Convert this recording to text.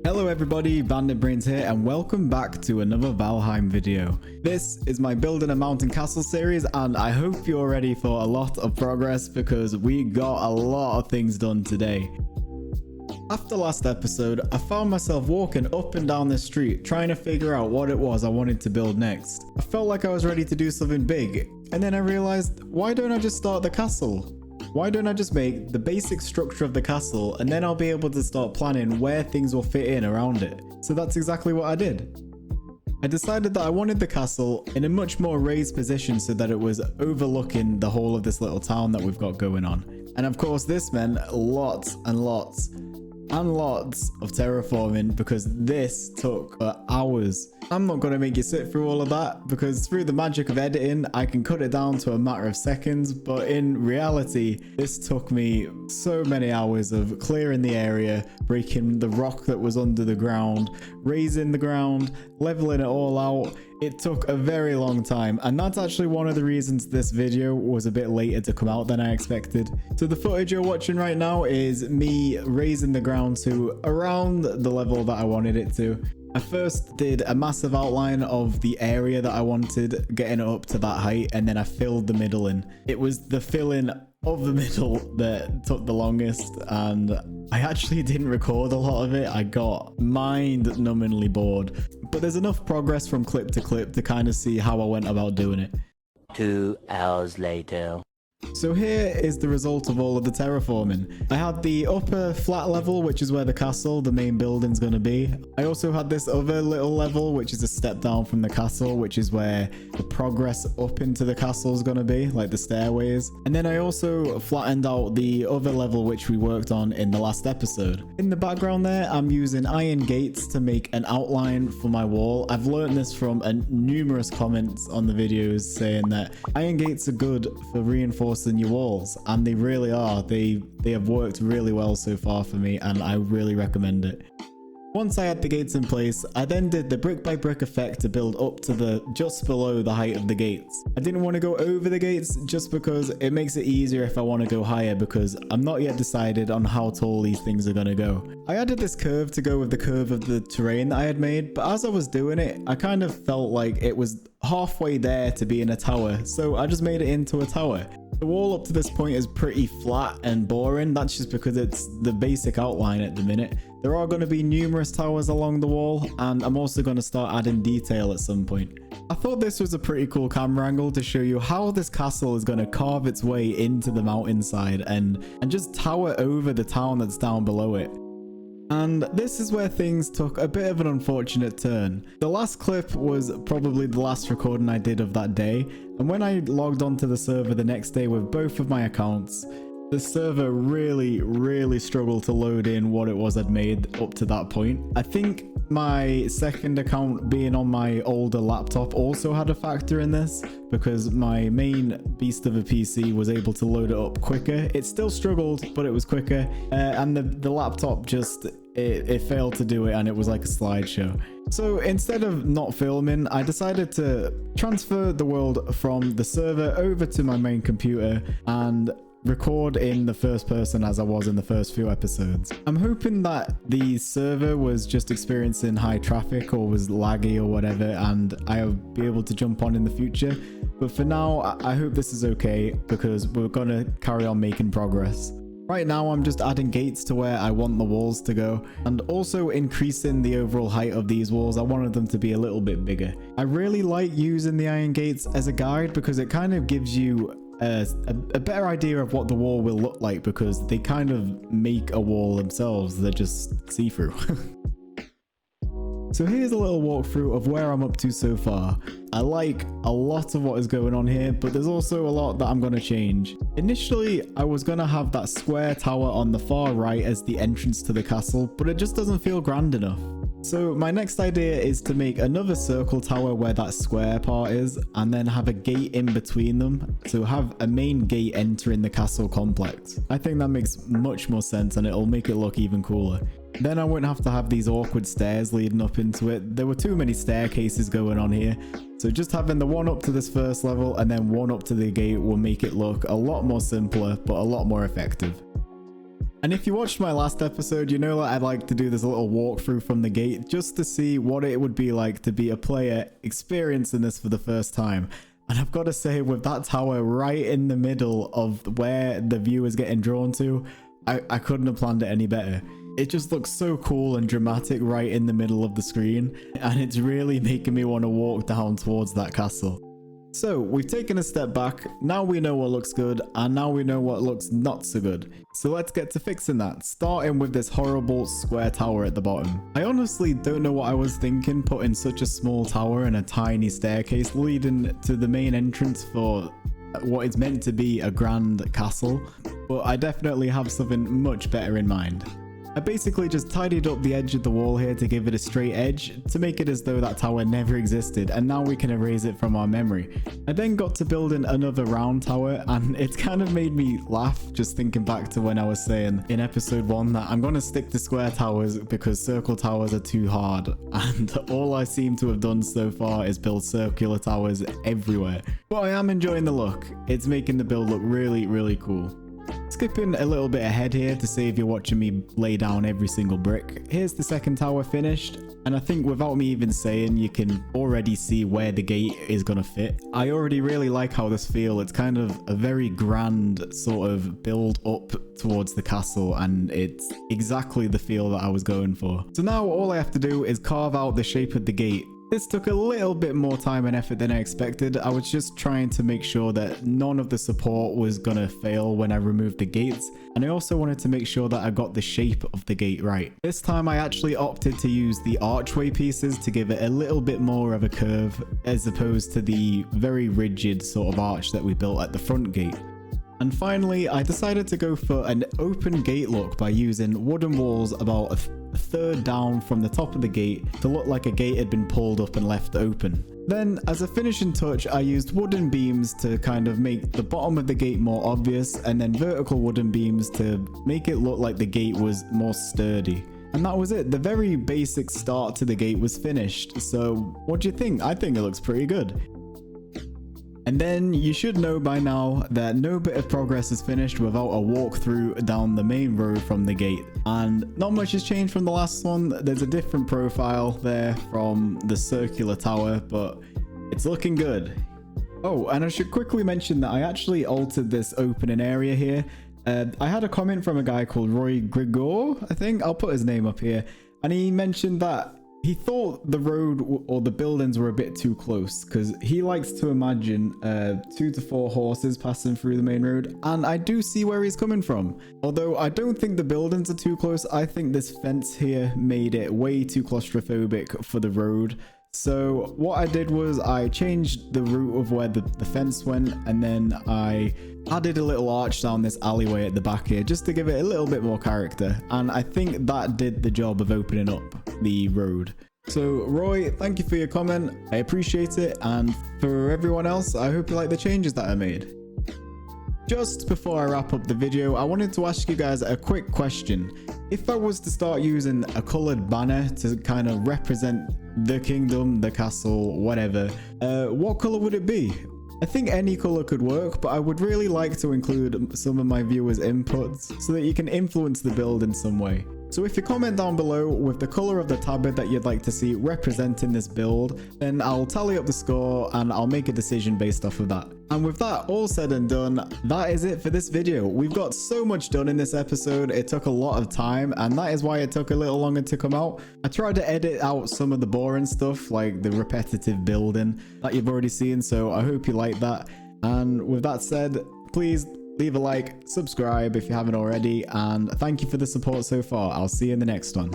Hello everybody, Bandit Brains here and welcome back to another Valheim video. This is my building a mountain castle series and I hope you're ready for a lot of progress because we got a lot of things done today. After last episode, I found myself walking up and down the street trying to figure out what it was I wanted to build next. I felt like I was ready to do something big and then I realized, why don't I just start the castle? Why don't I just make the basic structure of the castle and then I'll be able to start planning where things will fit in around it. So that's exactly what I did. I decided that I wanted the castle in a much more raised position so that it was overlooking the whole of this little town that we've got going on. And of course this meant lots and lots of terraforming because this took hours. I'm not going to make you sit through all of that because through the magic of editing I can cut it down to a matter of seconds, but in reality this took me so many hours of clearing the area, breaking the rock that was under the ground, raising the ground, leveling it all out. It took a very long time and that's actually one of the reasons this video was a bit later to come out than I expected. So the footage you're watching right now is me raising the ground to around the level that I wanted it to. I first did a massive outline of the area that I wanted, getting it up to that height, and then I filled the middle in. It was the filling of the middle that took the longest and I actually didn't record a lot of it. I got mind-numbingly bored. But there's enough progress from clip to clip to kind of see how I went about doing it. 2 hours later. So here is the result of all of the terraforming. I had the upper flat level, which is where the castle, the main building's going to be. I also had this other little level, which is a step down from the castle, which is where the progress up into the castle is going to be, like the stairways. And then I also flattened out the other level, which we worked on in the last episode. In the background there, I'm using iron gates to make an outline for my wall. I've learned this from numerous comments on the videos saying that iron gates are good for reinforcing your walls, and they really are. They have worked really well so far for me and I really recommend it. Once I had the gates in place, I then did the brick by brick effect to build up to just below the height of the gates. I didn't want to go over the gates just because it makes it easier if I want to go higher because I'm not yet decided on how tall these things are going to go. I added this curve to go with the curve of the terrain that I had made, but as I was doing it, I kind of felt like it was halfway there to being a tower, so I just made it into a tower. The wall up to this point is pretty flat and boring. That's just because it's the basic outline at the minute. There are going to be numerous towers along the wall and I'm also going to start adding detail at some point. I thought this was a pretty cool camera angle to show you how this castle is going to carve its way into the mountainside and just tower over the town that's down below it. And this is where things took a bit of an unfortunate turn. The last clip was probably the last recording I did of that day, and when I logged onto the server the next day with both of my accounts, the server really struggled to load in what it was I'd made up to that point. I think my second account being on my older laptop also had a factor in this because my main beast of a PC was able to load it up quicker. It still struggled, but it was quicker, and the laptop just it failed to do it and it was like a slideshow. So instead of not filming, I decided to transfer the world from the server over to my main computer and record in the first person as I was in the first few episodes. I'm hoping that the server was just experiencing high traffic or was laggy or whatever and I'll be able to jump on in the future, but for now I hope this is okay because we're gonna carry on making progress. Right now I'm just adding gates to where I want the walls to go and also increasing the overall height of these walls. I wanted them to be a little bit bigger. I really like using the iron gates as a guide because it kind of gives you a better idea of what the wall will look like because they kind of make a wall themselves. They're just see-through. So here's a little walkthrough of where I'm up to so far. I like a lot of what is going on here, but there's also a lot that I'm going to change. Initially, I was going to have that square tower on the far right as the entrance to the castle, but it just doesn't feel grand enough. So my next idea is to make another circle tower where that square part is, and then have a gate in between them to have a main gate entering the castle complex. I think that makes much more sense and it'll make it look even cooler. Then I won't have to have these awkward stairs leading up into it. There were too many staircases going on here. So just having the one up to this first level and then one up to the gate will make it look a lot more simpler, but a lot more effective. And if you watched my last episode, you know that I'd like to do this little walkthrough from the gate just to see what it would be like to be a player experiencing this for the first time. And I've got to say, with that tower right in the middle of where the view is getting drawn to, I couldn't have planned it any better. It just looks so cool and dramatic right in the middle of the screen, and it's really making me want to walk down towards that castle. So we've taken a step back, now we know what looks good, and now we know what looks not so good. So let's get to fixing that, starting with this horrible square tower at the bottom. I honestly don't know what I was thinking putting such a small tower and a tiny staircase leading to the main entrance for what is meant to be a grand castle, but I definitely have something much better in mind. I basically just tidied up the edge of the wall here to give it a straight edge to make it as though that tower never existed, and now we can erase it from our memory. I then got to building another round tower, and it's kind of made me laugh just thinking back to when I was saying in episode 1 that I'm going to stick to square towers because circle towers are too hard, and all I seem to have done so far is build circular towers everywhere. But I am enjoying the look. It's making the build look really, really cool. Skipping a little bit ahead here to save you watching me lay down every single brick. Here's the second tower finished, and I think without me even saying, you can already see where the gate is gonna fit. I already really like how this feels. It's kind of a very grand sort of build up towards the castle, and it's exactly the feel that I was going for. So now all I have to do is carve out the shape of the gate. This took a little bit more time and effort than I expected. I was just trying to make sure that none of the support was gonna fail when I removed the gates, and I also wanted to make sure that I got the shape of the gate right. This time I actually opted to use the archway pieces to give it a little bit more of a curve as opposed to the very rigid sort of arch that we built at the front gate. And finally, I decided to go for an open gate look by using wooden walls about a third down from the top of the gate to look like a gate had been pulled up and left open. Then, as a finishing touch, I used wooden beams to kind of make the bottom of the gate more obvious, and then vertical wooden beams to make it look like the gate was more sturdy. And that was it. The very basic start to the gate was finished. So what do you think? I think it looks pretty good. And then you should know by now that no bit of progress is finished without a walkthrough down the main road from the gate. And not much has changed from the last one. There's a different profile there from the circular tower, but it's looking good. Oh, and I should quickly mention that I actually altered this opening area here. I had a comment from a guy called Roy Grigor, I think. I'll put his name up here. And he mentioned that he thought the road or the buildings were a bit too close because he likes to imagine 2 to 4 horses passing through the main road, and I do see where he's coming from. Although I don't think the buildings are too close, I think this fence here made it way too claustrophobic for the road. So what I did was I changed the route of where the fence went, and then I added a little arch down this alleyway at the back here just to give it a little bit more character, and I think that did the job of opening up the road. So Roy, thank you for your comment, I appreciate it, and for everyone else, I hope you like the changes that I made. Just before I wrap up the video, I wanted to ask you guys a quick question. If I was to start using a colored banner to kind of represent the kingdom, the castle, whatever, what color would it be? I think any color could work, but I would really like to include some of my viewers' inputs so that you can influence the build in some way. So if you comment down below with the color of the tabard that you'd like to see representing this build, then I'll tally up the score and I'll make a decision based off of that. And with that all said and done, that is it for this video. We've got so much done in this episode. It took a lot of time, and that is why it took a little longer to come out. I tried to edit out some of the boring stuff like the repetitive building that you've already seen, so I hope you like that. And with that said, please leave a like, subscribe if you haven't already, and thank you for the support so far. I'll see you in the next one.